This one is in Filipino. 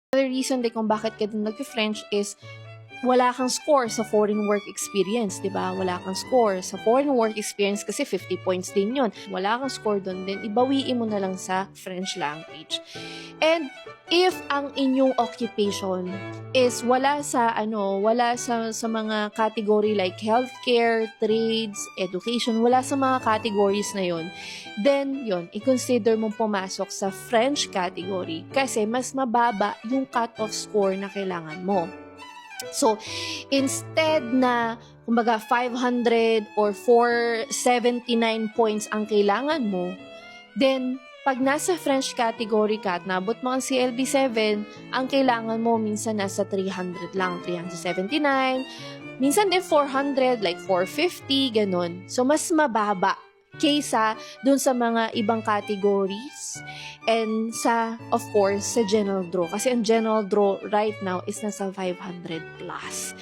Another reason din kung bakit ka din nag-French is wala kang score sa foreign work experience, di ba? Wala kang score sa foreign work experience kasi 50 points din yun. Wala kang score doon din, ibawiin mo na lang sa French language. And if ang inyong occupation is wala sa mga category like healthcare, trades, education, wala sa mga categories na yun, then yun, i-consider mong pumasok sa French category kasi mas mababa yung cut-off score na kailangan mo. So, instead na, kumbaga, 500 or 479 points ang kailangan mo, then, pag nasa French category ka at nabot mo ang CLB7, ang kailangan mo minsan nasa 300 lang, 379, minsan din 400, like 450, ganun. So, mas mababa kaysa dun sa mga ibang categories and sa, of course, sa general draw. Kasi ang general draw right now is nasa 500 plus.